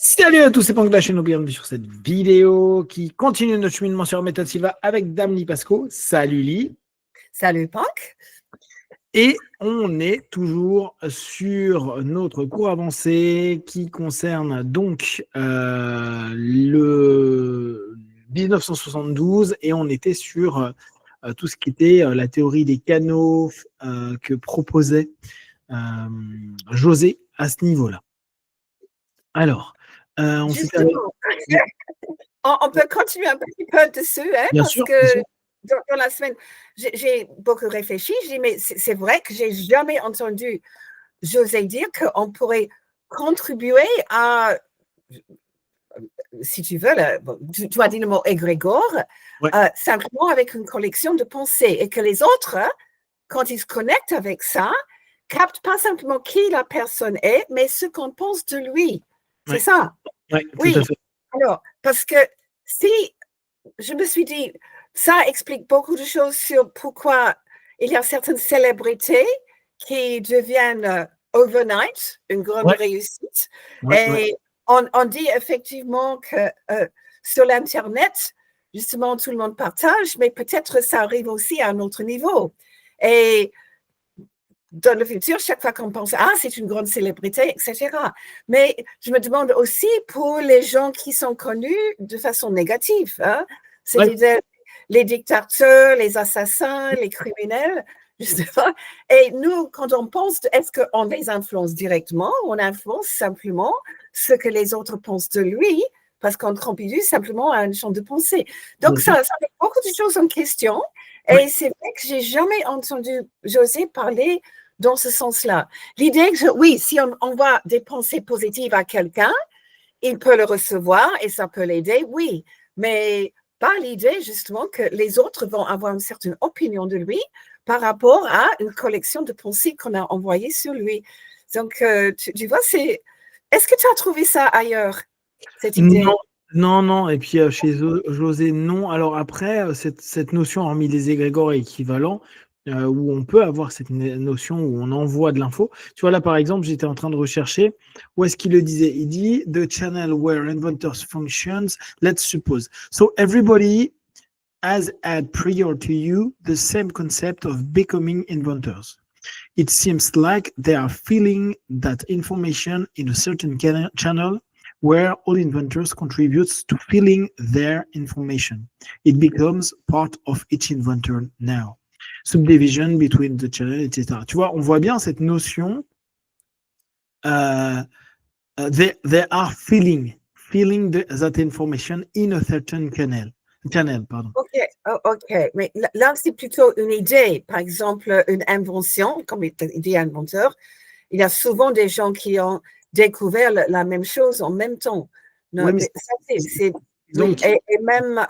Salut à tous, c'est Pank de la chaîne, bienvenue sur cette vidéo qui continue notre cheminement sur Méthode Silva avec Dame Lipasco. Salut Li. Salut Pank. Et on est toujours sur notre cours avancé qui concerne donc le 1972 et on était sur tout ce qui était la théorie des canaux que proposait José à ce niveau-là. Alors, on peut continuer un petit peu dessus, hein, bien parce sûr, que dans la semaine, j'ai beaucoup réfléchi. J'ai dit, mais c'est vrai que j'ai jamais entendu José dire qu'on pourrait contribuer à, si tu veux, tu as dit le mot égrégore, ouais. simplement avec une collection de pensées et que les autres, quand ils se connectent avec ça, captent pas simplement qui la personne est, mais ce qu'on pense de lui. C'est ouais. ça? Ouais, Oui. tout à fait. Alors, parce que si je me suis dit, ça explique beaucoup de choses sur pourquoi il y a certaines célébrités qui deviennent overnight une grande réussite. Et on dit effectivement que sur l'Internet, justement, tout le monde partage, mais peut-être ça arrive aussi à un autre niveau. Et dans le futur, chaque fois qu'on pense, c'est une grande célébrité, etc. Mais je me demande aussi pour les gens qui sont connus de façon négative, hein, c'est-à-dire les dictateurs, les assassins, les criminels, justement. Et nous, quand on pense, est-ce qu'on les influence directement ou on influence simplement ce que les autres pensent de lui parce qu'on contribue simplement à un champ de pensée. Donc, ça met beaucoup de choses en question. Et c'est vrai que j'ai jamais entendu José parler dans ce sens-là. L'idée que, oui, si on envoie des pensées positives à quelqu'un, il peut le recevoir et ça peut l'aider, oui. Mais pas l'idée, justement, que les autres vont avoir une certaine opinion de lui par rapport à une collection de pensées qu'on a envoyées sur lui. Donc, tu vois, est-ce que tu as trouvé ça ailleurs, cette idée? Non. Et puis chez José, non. Alors après, cette notion, hormis les égrégores équivalents, où on peut avoir cette notion où on envoie de l'info. Tu vois, là, par exemple, j'étais en train de rechercher où est-ce qu'il le disait. Il dit « The channel where inventors functions, let's suppose. So everybody has had prior to you the same concept of becoming inventors. It seems like they are feeling that information in a certain channel where all inventors contributes to filling their information. It becomes part of each inventor now. Subdivision between the channel, etc. Tu vois, on voit bien cette notion. They are feeling that information in a certain channel. Pardon. OK. Mais là, c'est plutôt une idée. Par exemple, une invention, comme il dit inventeur, il y a souvent des gens qui ont découvert la même chose en même temps. Non, mais ça, donc, et même,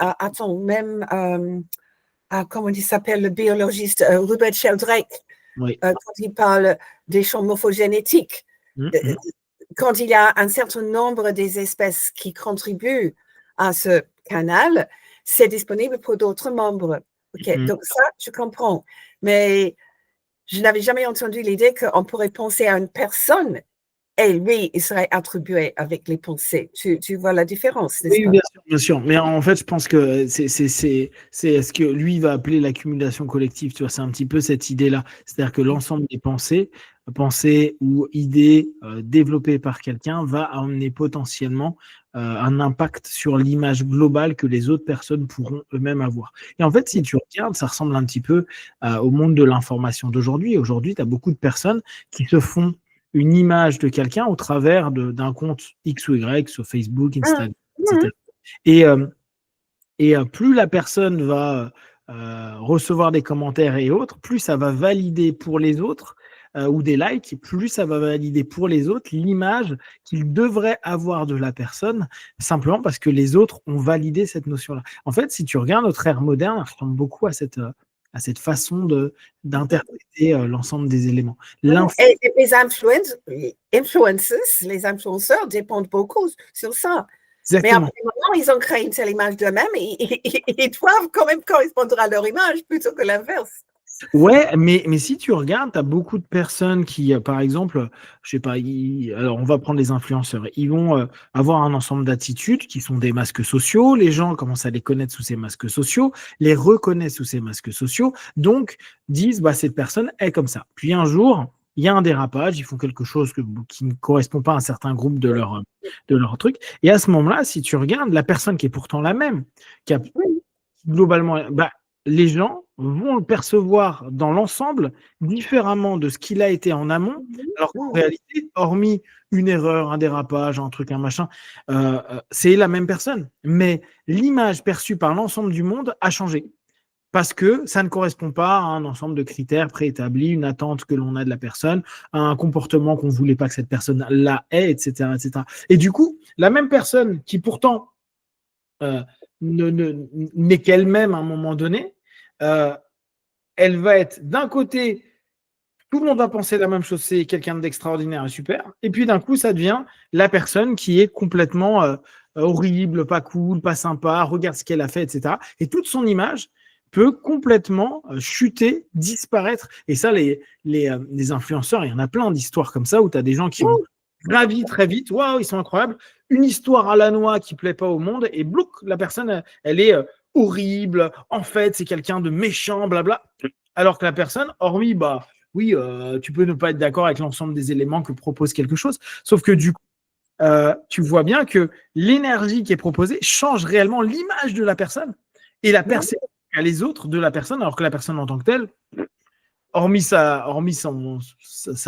comment il s'appelle, le biologiste Rupert Sheldrake, quand il parle des champs morphogénétiques, quand il y a un certain nombre des espèces qui contribuent à ce canal, c'est disponible pour d'autres membres. OK, donc ça, je comprends. Mais je n'avais jamais entendu l'idée qu'on pourrait penser à une personne et lui, il serait attribué avec les pensées. Tu vois la différence, n'est-ce pas? Oui, bien sûr. Mais en fait, je pense que c'est ce que lui va appeler l'accumulation collective. Tu vois, c'est un petit peu cette idée-là. C'est-à-dire que l'ensemble des pensées ou idées développées par quelqu'un va amener potentiellement un impact sur l'image globale que les autres personnes pourront eux-mêmes avoir. Et en fait, si tu regardes, ça ressemble un petit peu au monde de l'information d'aujourd'hui. Aujourd'hui, tu as beaucoup de personnes qui se font une image de quelqu'un au travers d'un compte X ou Y sur Facebook, Instagram, etc. Et plus la personne va recevoir des commentaires et autres, plus ça va valider pour les autres ou des likes, plus ça va valider pour les autres l'image qu'ils devraient avoir de la personne, simplement parce que les autres ont validé cette notion-là. En fait, si tu regardes notre ère moderne, elle ressemble beaucoup à cette façon d'interpréter l'ensemble des éléments. Et les les influenceurs dépendent beaucoup sur ça. Exactement. Mais après, maintenant, ils ont créé une telle image d'eux-mêmes et ils doivent quand même correspondre à leur image plutôt que l'inverse. Ouais, mais si tu regardes, tu as beaucoup de personnes qui, par exemple, je sais pas, alors on va prendre les influenceurs, ils vont avoir un ensemble d'attitudes qui sont des masques sociaux, les gens commencent à les connaître sous ces masques sociaux, les reconnaissent sous ces masques sociaux, donc disent, bah, cette personne est comme ça. Puis un jour, il y a un dérapage, ils font quelque chose qui ne correspond pas à un certain groupe de leur truc, et à ce moment-là, si tu regardes, la personne qui est pourtant la même, qui a Oui. globalement, bah, les gens vont le percevoir dans l'ensemble différemment de ce qu'il a été en amont, alors qu'en Mhm. réalité, hormis une erreur, un dérapage, un truc, un machin, c'est la même personne. Mais l'image perçue par l'ensemble du monde a changé. Parce que ça ne correspond pas à un ensemble de critères préétablis, une attente que l'on a de la personne, à un comportement qu'on ne voulait pas que cette personne-là ait, etc., etc. Et du coup, la même personne qui pourtant euh, n'est qu'elle-même à un moment donné, euh, elle va être d'un côté, tout le monde va penser la même chose, c'est quelqu'un d'extraordinaire et super, et puis d'un coup, ça devient la personne qui est complètement horrible, pas cool, pas sympa, regarde ce qu'elle a fait, etc. Et toute son image peut complètement chuter, disparaître. Et ça, les influenceurs, il y en a plein d'histoires comme ça où tu as des gens qui ont gravi très vite, waouh, ils sont incroyables, une histoire à la noix qui plaît pas au monde, et blouc, la personne, elle est horrible, en fait, c'est quelqu'un de méchant, blabla. Alors que la personne, hormis, bah, oui, tu peux ne pas être d'accord avec l'ensemble des éléments que propose quelque chose, sauf que du coup, tu vois bien que l'énergie qui est proposée change réellement l'image de la personne et la Mhm. perception qu'a les autres de la personne, alors que la personne en tant que telle, hormis sa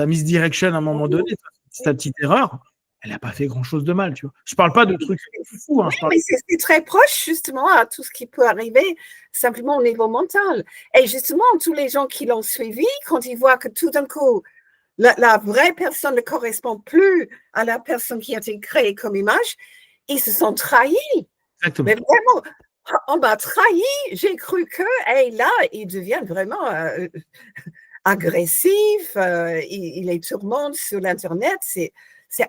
misdirection à un moment donné, sa petite erreur, elle n'a pas fait grand-chose de mal. Tu vois. Je ne parle pas de trucs fous, hein, Oui, je parle. mais c'est très proche justement à tout ce qui peut arriver simplement au niveau mental. Et justement, tous les gens qui l'ont suivi, quand ils voient que tout d'un coup, la vraie personne ne correspond plus à la personne qui a été créée comme image, ils se sont trahis. Exactement. Mais vraiment, on m'a trahi, j'ai cru que, et là, il devient vraiment agressif, il les tourmente sur l'Internet, c'est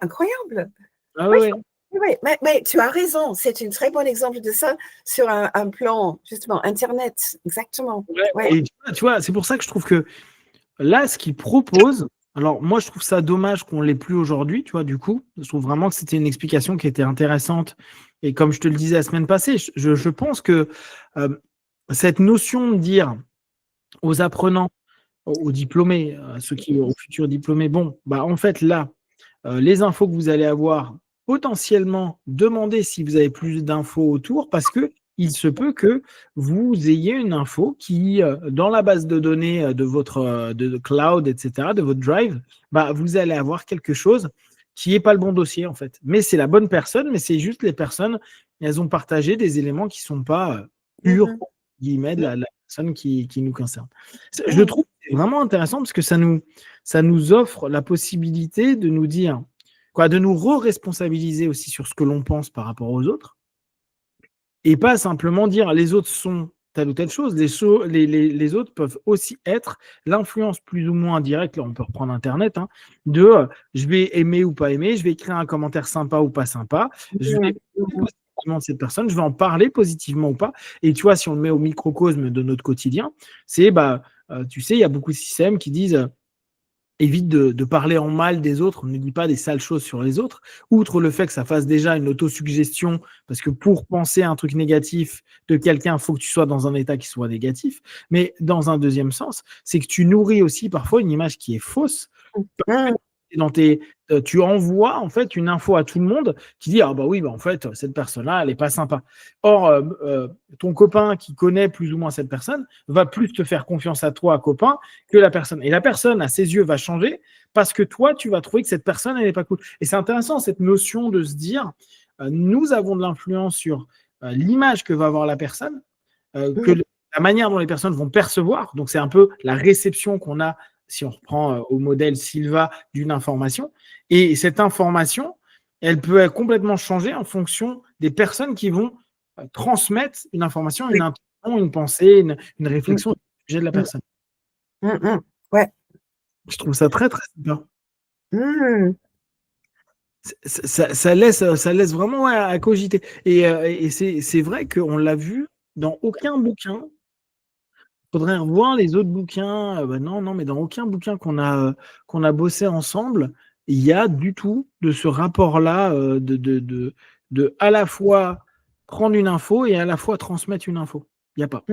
incroyable. Ah Oui, ouais, ouais. oui, mais tu as raison, c'est un très bon exemple de ça sur un plan, justement, Internet, exactement. Ouais. Ouais. Et tu vois, c'est pour ça que je trouve que là, ce qu'il propose, alors moi, je trouve ça dommage qu'on l'ait plus aujourd'hui, tu vois, du coup. Je trouve vraiment que c'était une explication qui était intéressante. Et comme je te le disais la semaine passée, je pense que euh, cette notion de dire aux apprenants, aux diplômés, à ceux qui aux futurs diplômés, bon, bah en fait là, les infos que vous allez avoir, potentiellement demander si vous avez plus d'infos autour, parce que il se peut que vous ayez une info qui, dans la base de données de votre de cloud, etc., de votre drive, bah, vous allez avoir quelque chose qui n'est pas le bon dossier, en fait. Mais c'est la bonne personne, mais c'est juste les personnes, elles ont partagé des éléments qui ne sont pas purs, Mhm. guillemets, de la personne qui nous concerne. Je Mhm. trouve que c'est vraiment intéressant parce que ça nous offre la possibilité de nous dire, quoi, de nous re-responsabiliser aussi sur ce que l'on pense par rapport aux autres et pas simplement dire les autres sont telle ou telle chose. Les autres peuvent aussi être l'influence plus ou moins indirecte, là on peut reprendre Internet, hein, de je vais aimer ou pas aimer, je vais écrire un commentaire sympa ou pas sympa, je vais Mhm. Mhm. positivement de cette personne, je vais en parler positivement ou pas. Et tu vois, si on le met au microcosme de notre quotidien, c'est, bah, tu sais, il y a beaucoup de systèmes qui disent évite de parler en mal des autres, ne dis pas des sales choses sur les autres, outre le fait que ça fasse déjà une autosuggestion, parce que pour penser à un truc négatif de quelqu'un, il faut que tu sois dans un état qui soit négatif, mais dans un deuxième sens, c'est que tu nourris aussi parfois une image qui est fausse, Mhm. dans tu envoies en fait une info à tout le monde qui dit ah bah oui bah en fait cette personne-là elle est pas sympa. Or ton copain qui connaît plus ou moins cette personne va plus te faire confiance à toi copain que la personne et la personne à ses yeux va changer parce que toi tu vas trouver que cette personne elle est pas cool. Et c'est intéressant cette notion de se dire nous avons de l'influence sur l'image que va avoir la personne que Mhm. la manière dont les personnes vont percevoir, donc c'est un peu la réception qu'on a, si on reprend au modèle Silva, d'une information, et cette information, elle peut être complètement changée en fonction des personnes qui vont transmettre une information, une Oui. intention, une pensée, une Mhm. réflexion au sujet de la Mhm. personne. Mhm. Ouais. Je trouve ça très, très bien. Mhm. Ça laisse vraiment ouais, à cogiter. Et c'est vrai qu'on l'a vu dans aucun bouquin Faudrait revoir les autres bouquins. Non, mais dans aucun bouquin qu'on a bossé ensemble, il y a du tout de ce rapport-là de à la fois prendre une info et à la fois transmettre une info. Il n'y a pas.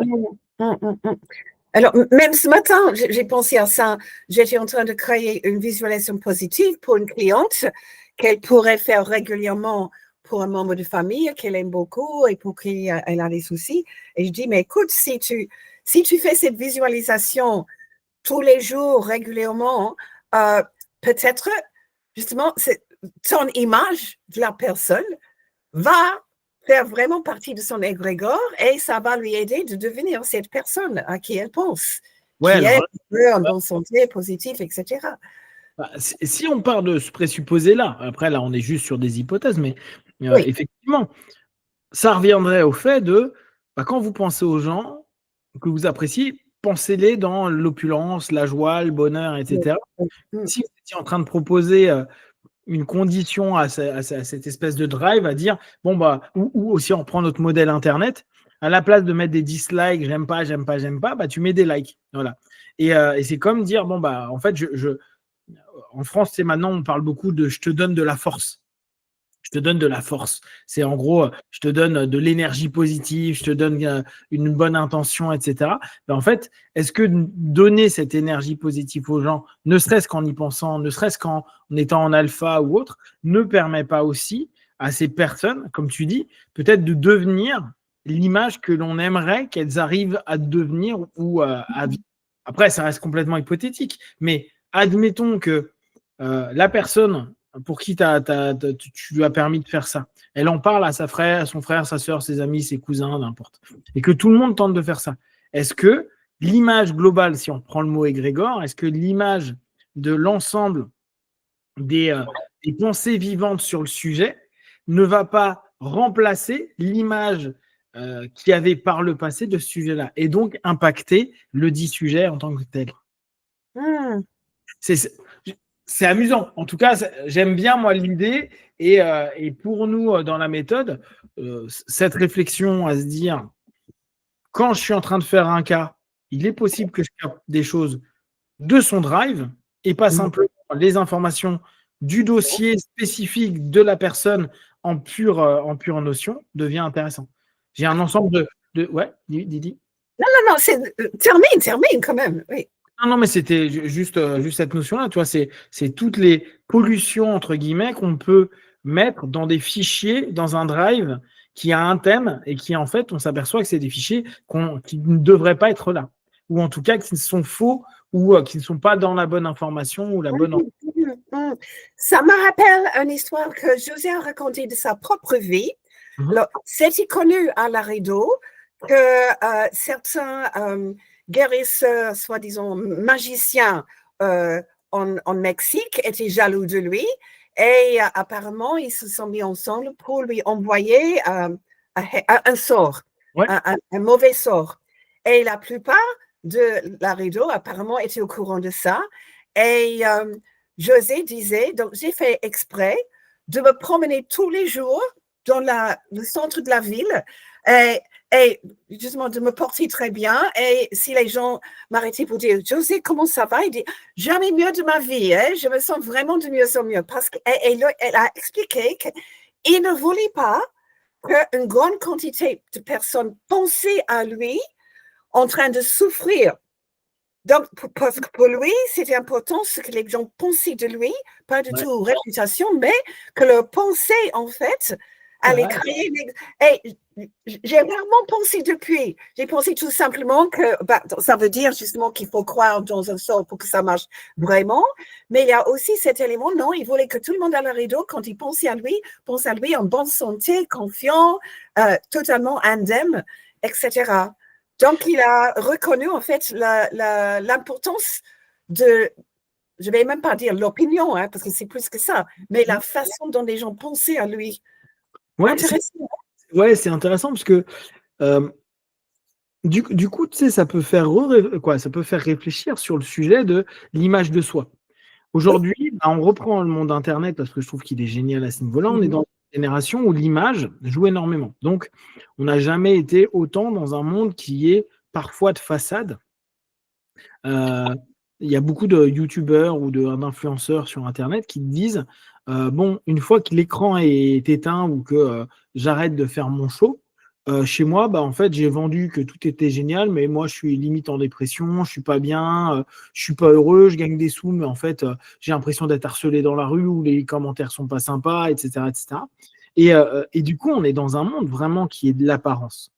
Alors, même ce matin, j'ai pensé à ça. J'étais en train de créer une visualisation positive pour une cliente qu'elle pourrait faire régulièrement pour un membre de famille qu'elle aime beaucoup et pour qui elle a des soucis. Et je dis, mais écoute, si tu fais cette visualisation tous les jours, régulièrement, peut-être, justement, ton image de la personne va faire vraiment partie de son égrégore et ça va lui aider de devenir cette personne à qui elle pense, qui est en bonne santé, positive, etc. Si on part de ce présupposé-là, après là on est juste sur des hypothèses, mais Oui. effectivement, ça reviendrait au fait de quand vous pensez aux gens que vous appréciez, pensez-les dans l'opulence, la joie, le bonheur, etc. Si vous étiez en train de proposer une condition à cette espèce de drive, à dire, ou aussi on reprend notre modèle Internet, à la place de mettre des dislikes, j'aime pas, tu mets des likes. Voilà. Et c'est comme dire, en fait, en France, c'est maintenant, on parle beaucoup de je te donne de la force. Je te donne de la force. C'est en gros, je te donne de l'énergie positive, je te donne une bonne intention, etc. En fait, est-ce que donner cette énergie positive aux gens, ne serait-ce qu'en y pensant, ne serait-ce qu'en étant en alpha ou autre, ne permet pas aussi à ces personnes, comme tu dis, peut-être de devenir l'image que l'on aimerait qu'elles arrivent à devenir ou à vivre. Après, ça reste complètement hypothétique, mais admettons que la personne pour qui tu lui as permis de faire ça, elle en parle à son frère, sa soeur, ses amis, ses cousins, n'importe. Et que tout le monde tente de faire ça. Est-ce que l'image globale, si on prend le mot égrégore, est-ce que l'image de l'ensemble des pensées vivantes sur le sujet ne va pas remplacer l'image qui avait par le passé de ce sujet-là et donc impacter le dit sujet en tant que tel? C'est amusant. En tout cas, j'aime bien, moi, l'idée. Et pour nous, dans la méthode, cette réflexion à se dire, quand je suis en train de faire un cas, il est possible que je capte des choses de son drive et pas simplement les informations du dossier spécifique de la personne en pure notion, devient intéressant. J'ai un ensemble de... Ouais, Didi. Non, termine quand même, oui. Non, mais c'était juste cette notion-là, tu vois, c'est toutes les pollutions, entre guillemets, qu'on peut mettre dans des fichiers, dans un drive qui a un thème et qui, en fait, on s'aperçoit que c'est des fichiers qui ne devraient pas être là. Ou en tout cas, qui sont faux ou qui ne sont pas dans la bonne information ou la bonne... Ça me rappelle une histoire que José a racontée de sa propre vie. C'était connu à la Rideau que certains guérisseurs, soi-disant magiciens en Mexique, étaient jaloux de lui et apparemment ils se sont mis ensemble pour lui envoyer un sort, un mauvais sort. Et la plupart de la Rideau apparemment étaient au courant de ça. Et José disait, donc j'ai fait exprès de me promener tous les jours dans le centre de la ville et justement de me porter très bien. Et si les gens m'arrêtaient pour dire, José, comment ça va? Il dit, jamais mieux de ma vie. Je me sens vraiment de mieux en mieux. Parce qu'elle a expliqué qu'il ne voulait pas qu'une grande quantité de personnes pensaient à lui en train de souffrir. Donc, parce que pour lui, c'était important ce que les gens pensaient de lui, pas du tout réputation, mais que leur pensée, en fait, allait créer... Et j'ai rarement pensé depuis. J'ai pensé tout simplement que ça veut dire justement qu'il faut croire dans un sort pour que ça marche vraiment. Mais il y a aussi cet élément, non, il voulait que tout le monde à la Rideau, quand il pense à lui en bonne santé, confiant, totalement indemne, etc. Donc, il a reconnu en fait l'importance de, je ne vais même pas dire l'opinion, parce que c'est plus que ça, mais la façon dont les gens pensaient à lui. C'est intéressant parce que du coup, tu sais, ça peut faire réfléchir sur le sujet de l'image de soi. Aujourd'hui, on reprend le monde Internet parce que je trouve qu'il est génial à ce niveau-là. On est dans une génération où l'image joue énormément. Donc, on n'a jamais été autant dans un monde qui est parfois de façade Il y a beaucoup de youtubeurs ou d'influenceurs sur Internet qui te disent bon, une fois que l'écran est éteint ou que j'arrête de faire mon show, chez moi, bah, en fait, j'ai vendu que tout était génial, mais moi, je suis limite en dépression, je suis pas bien, je suis pas heureux, je gagne des sous, mais en fait, j'ai l'impression d'être harcelé dans la rue ou les commentaires sont pas sympas, etc., etc. Et du coup, on est dans un monde vraiment qui est de l'apparence.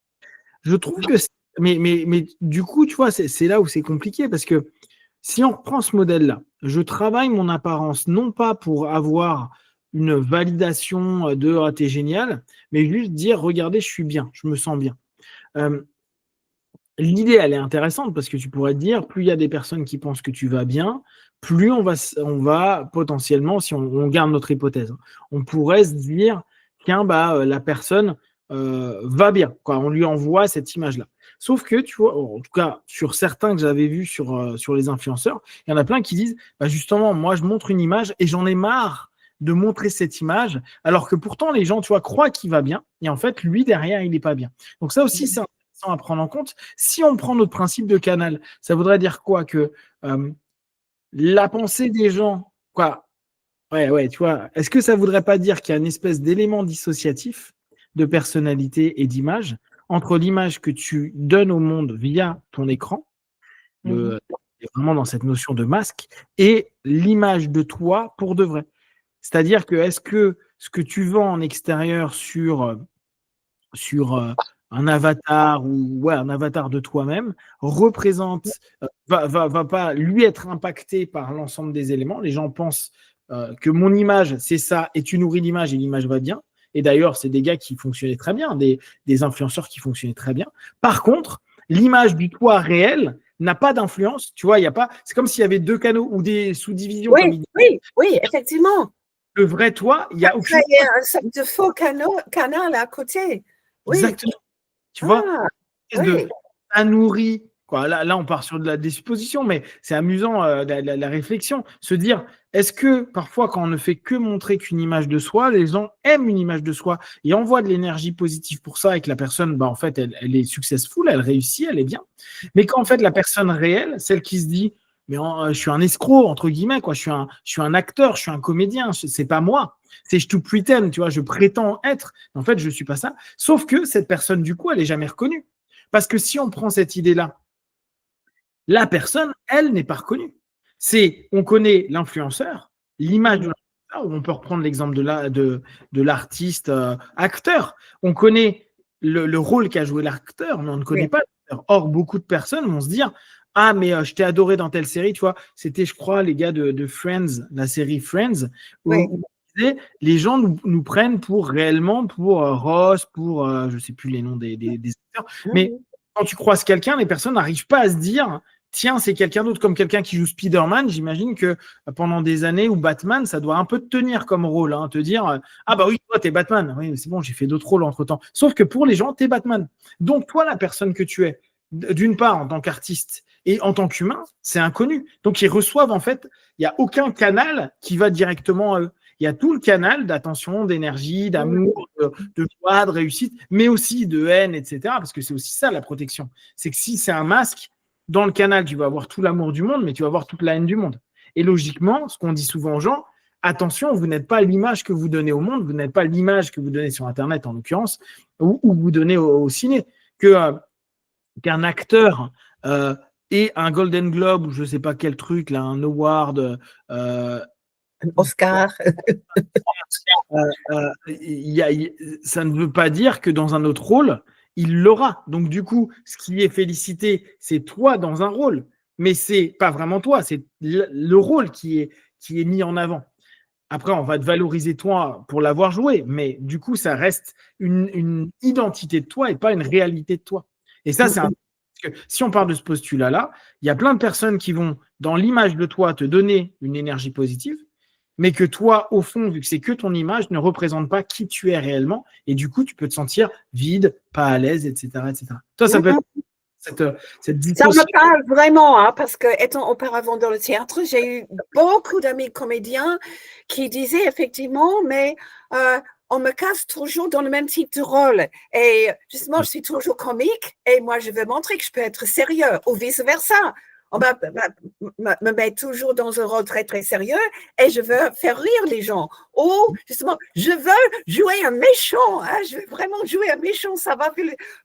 Je trouve que, mais du coup, tu vois, c'est là où c'est compliqué parce que si on reprend ce modèle-là, je travaille mon apparence non pas pour avoir une validation de ah, t'es génial, mais juste dire regardez, je suis bien, je me sens bien. Euh, L'idée, elle est intéressante parce que tu pourrais te dire plus il y a des personnes qui pensent que tu vas bien, plus on va potentiellement, si on garde notre hypothèse, hein, on pourrait se dire tiens, bah, la personne va bien, quoi. On lui envoie cette image-là. Sauf que, tu vois, en tout cas, sur certains que j'avais vus sur les influenceurs, il y en a plein qui disent bah, justement, moi, je montre une image et j'en ai marre de montrer cette image, alors que pourtant, les gens, tu vois, croient qu'il va bien et en fait, lui, derrière, il n'est pas bien. Donc, ça aussi, c'est intéressant à prendre en compte. Si on prend notre principe de canal, ça voudrait dire quoi? Que la pensée des gens, quoi, ouais, tu vois, est-ce que ça voudrait pas dire qu'il y a une espèce d'élément dissociatif de personnalité et d'image entre l'image que tu donnes au monde via ton écran, vraiment dans cette notion de masque, et l'image de toi pour de vrai? C'est-à-dire que est-ce que ce que tu vends en extérieur sur un avatar ou ouais, un avatar de toi-même représente, va pas lui être impacté par l'ensemble des éléments. Les gens pensent que mon image, c'est ça, et tu nourris l'image et l'image va bien. Et d'ailleurs, c'est des gars qui fonctionnaient très bien, des influenceurs qui fonctionnaient très bien. Par contre, l'image du toi réel n'a pas d'influence. Tu vois, il y a pas. C'est comme s'il y avait deux canaux ou des sous-divisions, comme il dit. Oui, effectivement. Le vrai toi, il y a aucune. Il y a un sorte de faux canal à côté. Oui. Exactement. Tu vois, oui. ça nourrit. Quoi. Là, on part sur de la supposition, mais c'est amusant la réflexion. Se dire, est-ce que parfois, quand on ne fait que montrer qu'une image de soi, les gens aiment une image de soi et envoient de l'énergie positive pour ça et que la personne, bah, en fait, elle est successful, elle réussit, elle est bien. Mais qu'en fait, la personne réelle, celle qui se dit, mais je suis un escroc, entre guillemets, quoi. Je suis un acteur, je suis un comédien, c'est pas moi. C'est je to pretend, tu vois, je prétends être. En fait, je ne suis pas ça. Sauf que cette personne, du coup, elle n'est jamais reconnue. Parce que si on prend cette idée-là, la personne, elle, n'est pas reconnue. On connaît l'influenceur, l'image de l'influenceur, on peut reprendre l'exemple de l'artiste acteur. On connaît le rôle qu'a joué l'acteur, mais on ne connaît pas l'acteur. Or, beaucoup de personnes vont se dire ah, mais je t'ai adoré dans telle série, tu vois. C'était, je crois, les gars de Friends, la série Friends, où les gens nous prennent réellement pour Ross, pour, je ne sais plus les noms des acteurs, mais quand tu croises quelqu'un, les personnes n'arrivent pas à se dire tiens, c'est quelqu'un d'autre, comme quelqu'un qui joue Spider-Man. J'imagine que pendant des années, ou Batman, ça doit un peu te tenir comme rôle, hein, te dire ah bah oui, toi, t'es Batman. Oui, c'est bon, j'ai fait d'autres rôles entre-temps. Sauf que pour les gens, t'es Batman. Donc, toi, la personne que tu es, d'une part, en tant qu'artiste, et en tant qu'humain, c'est inconnu. Donc, ils reçoivent, en fait, il n'y a aucun canal qui va directement à eux. Il y a tout le canal d'attention, d'énergie, d'amour, de joie, de réussite, mais aussi de haine, etc. Parce que c'est aussi ça, la protection. C'est que si c'est un masque, dans le canal, tu vas avoir tout l'amour du monde, mais tu vas avoir toute la haine du monde. Et logiquement, ce qu'on dit souvent aux gens, attention, vous n'êtes pas l'image que vous donnez au monde, vous n'êtes pas l'image que vous donnez sur Internet, en l'occurrence, ou vous donnez au ciné. Qu'un acteur ait un Golden Globe, ou je ne sais pas quel truc, là, un award, un Oscar. Ça ne veut pas dire que dans un autre rôle, il l'aura. Donc, du coup, ce qui est félicité, c'est toi dans un rôle, mais c'est pas vraiment toi, c'est le rôle qui est mis en avant. Après, on va te valoriser toi pour l'avoir joué, mais du coup, ça reste une identité de toi et pas une réalité de toi. Et ça, c'est parce que si on parle de ce postulat-là, il y a plein de personnes qui vont, dans l'image de toi, te donner une énergie positive, mais que toi, au fond, vu que c'est que ton image, ne représente pas qui tu es réellement, et du coup, tu peux te sentir vide, pas à l'aise, etc., etc. Toi, ça peut être cette Ça me parle vraiment, hein, parce que étant auparavant dans le théâtre, j'ai eu beaucoup d'amis comédiens qui disaient effectivement, mais on me casse toujours dans le même type de rôle. Et justement, je suis toujours comique et moi, je veux montrer que je peux être sérieux ou vice-versa. on me met toujours dans un rôle très, très sérieux et je veux faire rire les gens. Ou, justement, je veux jouer un méchant. Hein, je veux vraiment jouer un méchant. Ça va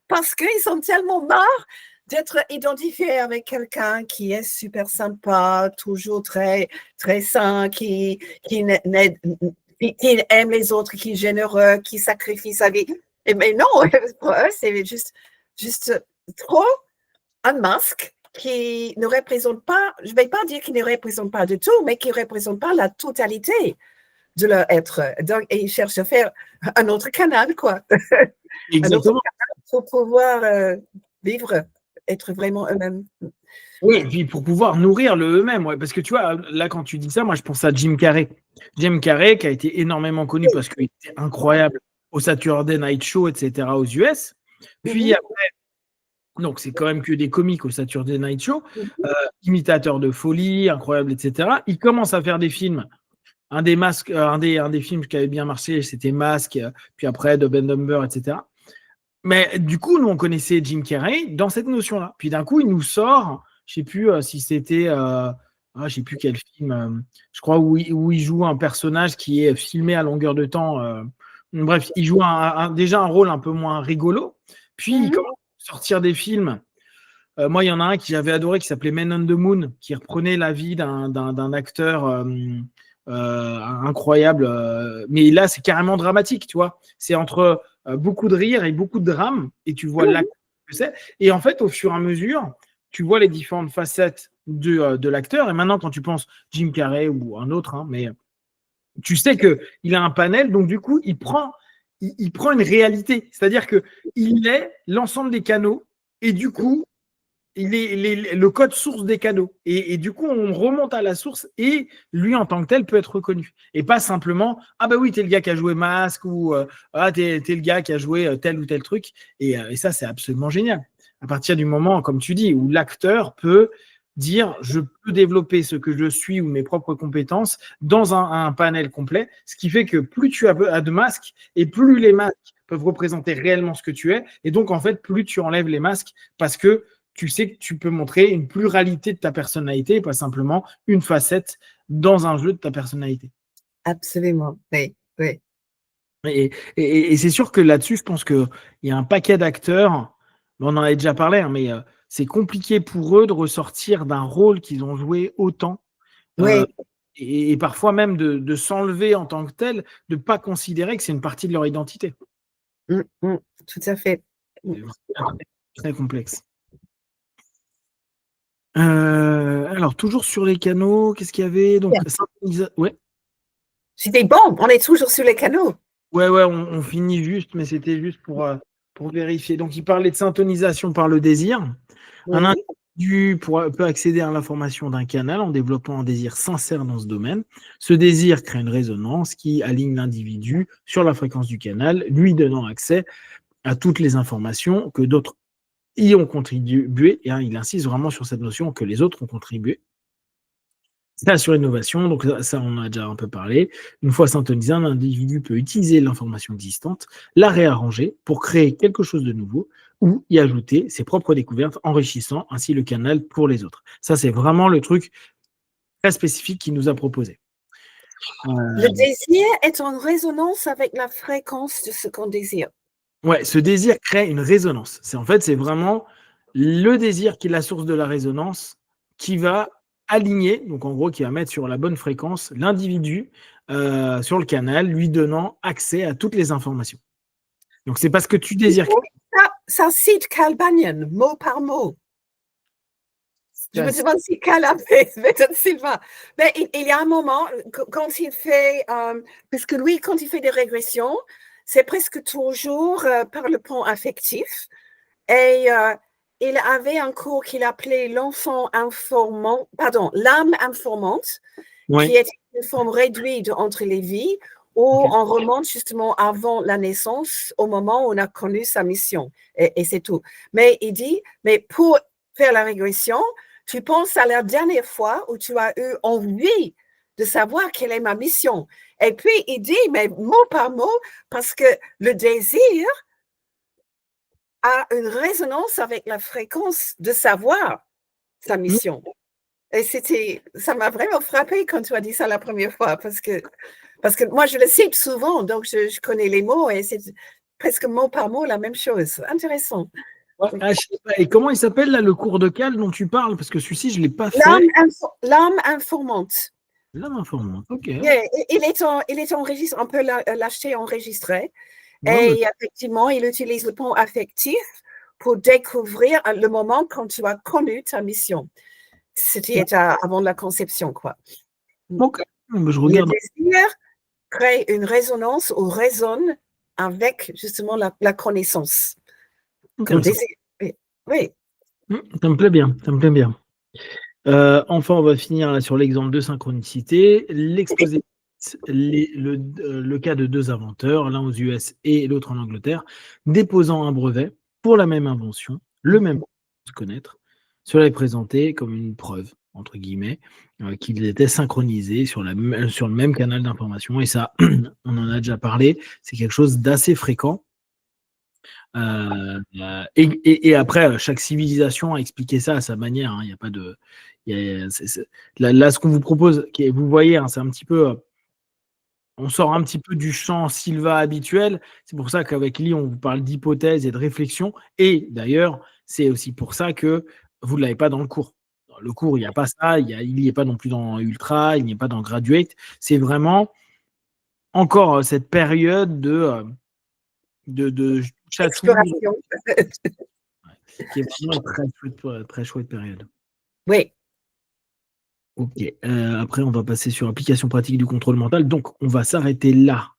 parce qu'ils sont tellement marre d'être identifiés avec quelqu'un qui est super sympa, toujours très, très sain, qui aime les autres, qui est généreux, qui sacrifie sa vie. Mais non, pour eux, c'est juste trop un masque qui ne représente pas, je ne vais pas dire qu'il ne représente pas du tout, mais qui ne représente pas la totalité de leur être. Donc, ils cherchent à faire un autre canal, quoi. Exactement. Un autre canal pour pouvoir vivre, être vraiment eux-mêmes. Oui, et puis pour pouvoir nourrir le eux-mêmes, ouais, parce que tu vois, là, quand tu dis ça, moi, je pense à Jim Carrey. Jim Carrey, qui a été énormément connu parce qu'il était incroyable au Saturday Night Show, etc., aux US. Puis après, donc c'est quand même que des comiques au Saturday Night Show, imitateur de folie, incroyable, etc. Il commence à faire des films. Un des films qui avait bien marché, c'était Mask, puis après Dumb and Dumber, etc. Mais du coup, nous, on connaissait Jim Carrey dans cette notion-là. Puis d'un coup, il nous sort, je ne sais plus si c'était, je sais plus quel film, je crois, où il joue un personnage qui est filmé à longueur de temps. Bref, il joue déjà un rôle un peu moins rigolo. Puis, il commence à sortir des films. Moi, il y en a un que j'avais adoré qui s'appelait Men on the Moon, qui reprenait la vie d'un acteur incroyable. Mais là, c'est carrément dramatique, tu vois. C'est entre beaucoup de rire et beaucoup de drame, et tu vois l'acteur que c'est. Et en fait, au fur et à mesure, tu vois les différentes facettes de l'acteur. Et maintenant, quand tu penses Jim Carrey ou un autre, hein, mais tu sais qu'il a un panel, donc du coup, il prend une réalité. C'est-à-dire qu'il est l'ensemble des canaux, et du coup, il est le code source des canaux. Et du coup, on remonte à la source et lui, en tant que tel, peut être reconnu. Et pas simplement, ah bah oui, t'es le gars qui a joué Mask ou t'es le gars qui a joué tel ou tel truc. Et ça, c'est absolument génial. À partir du moment, comme tu dis, où l'acteur peut dire, je peux développer ce que je suis ou mes propres compétences dans un panel complet, ce qui fait que plus tu as de masques et plus les masques peuvent représenter réellement ce que tu es. Et donc, en fait, plus tu enlèves les masques parce que tu sais que tu peux montrer une pluralité de ta personnalité et pas simplement une facette dans un jeu de ta personnalité. Absolument, oui. Et c'est sûr que là-dessus, je pense qu'il y a un paquet d'acteurs, on en avait déjà parlé, hein, mais c'est compliqué pour eux de ressortir d'un rôle qu'ils ont joué autant. Et parfois même de s'enlever en tant que tel, de ne pas considérer que c'est une partie de leur identité. Tout à fait. C'est très complexe. Alors, toujours sur les canaux, qu'est-ce qu'il y avait? Donc, ouais. C'était bon, on est toujours sur les canaux. Ouais, on finit juste, mais c'était juste pour vérifier. Donc, il parlait de syntonisation par le désir. Un individu peut accéder à l'information d'un canal en développant un désir sincère dans ce domaine. Ce désir crée une résonance qui aligne l'individu sur la fréquence du canal, lui donnant accès à toutes les informations que d'autres y ont contribué. Et il insiste vraiment sur cette notion que les autres ont contribué. C'est sur l'innovation, donc ça, on en a déjà un peu parlé. Une fois syntonisé, un individu peut utiliser l'information existante, la réarranger pour créer quelque chose de nouveau ou y ajouter ses propres découvertes, enrichissant ainsi le canal pour les autres. Ça, c'est vraiment le truc très spécifique qu'il nous a proposé. Le désir est en résonance avec la fréquence de ce qu'on désire. Ouais, ce désir crée une résonance. C'est vraiment le désir qui est la source de la résonance qui va aligner, donc en gros qui va mettre sur la bonne fréquence l'individu sur le canal, lui donnant accès à toutes les informations. Donc c'est parce que tu désires. Ça cite Cal Banyan, mot par mot. Je me demande si Cal a fait Silva. Mais il y a un moment, quand il fait, parce que lui, quand il fait des régressions, c'est presque toujours par le point affectif. Et il avait un cours qu'il appelait l'enfant informant, pardon, l'âme informante, qui est une forme réduite entre les vies, où on remonte justement avant la naissance, au moment où on a connu sa mission. Et c'est tout. Mais il dit, mais pour faire la régression, tu penses à la dernière fois où tu as eu envie de savoir quelle est ma mission. Et puis, il dit, mais mot par mot, parce que le désir a une résonance avec la fréquence de savoir sa mission. Et ça m'a vraiment frappé quand tu as dit ça la première fois, parce que moi, je le cite souvent, donc je connais les mots et c'est presque mot par mot la même chose. Intéressant. Ouais, je sais pas. Et comment il s'appelle là le cours de Cal dont tu parles? Parce que celui-ci, je ne l'ai pas fait. L'âme informante. L'âme informante, ok. Yeah, il est enregistré, on peut l'acheter enregistré. Ouais, Et effectivement, il utilise le pont affectif pour découvrir le moment quand tu as connu ta mission. C'était avant la conception, quoi. ok. Je Le regarde. désir crée une résonance ou résonne avec justement la connaissance. Comme désir. Oui. Ça me plaît bien, ça me plaît bien. Enfin, on va finir là sur l'exemple de synchronicité. L'exposé, le cas de deux inventeurs, l'un aux US et l'autre en Angleterre, déposant un brevet pour la même invention, le même se connaître. Cela est présenté comme une preuve, entre guillemets, qu'ils étaient synchronisés sur le même canal d'information. Et ça, on en a déjà parlé, c'est quelque chose d'assez fréquent. Et après, chaque civilisation a expliqué ça à sa manière. Il n'y a pas de. Là, ce qu'on vous propose, vous voyez, c'est un petit peu. On sort un petit peu du champ Silva habituel. C'est pour ça qu'avec Lee, on vous parle d'hypothèse et de réflexion. Et d'ailleurs, c'est aussi pour ça que vous ne l'avez pas dans le cours. Dans le cours, il n'y a pas ça. Il n'y est pas non plus dans Ultra, il n'y est pas dans Graduate. C'est vraiment encore cette période de Exploration. qui est vraiment une très chouette période. Oui. Ok. Après, on va passer sur l'application pratique du contrôle mental. Donc, on va s'arrêter là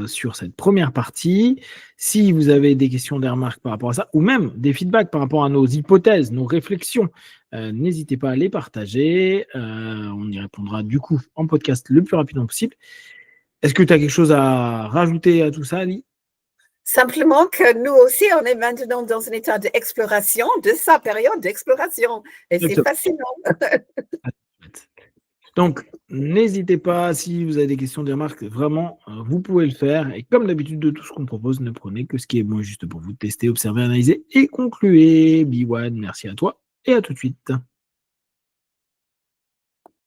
sur cette première partie. Si vous avez des questions, des remarques par rapport à ça, ou même des feedbacks par rapport à nos hypothèses, nos réflexions, n'hésitez pas à les partager. On y répondra du coup en podcast le plus rapidement possible. Est-ce que tu as quelque chose à rajouter à tout ça, Ali? Simplement que nous aussi, on est maintenant dans un état d'exploration, de sa période d'exploration. Et c'est fascinant. Donc, n'hésitez pas, si vous avez des questions, des remarques, vraiment, vous pouvez le faire. Et comme d'habitude, de tout ce qu'on propose, ne prenez que ce qui est bon et juste pour vous. Tester, observer, analyser et concluer. B1, merci à toi et à tout de suite.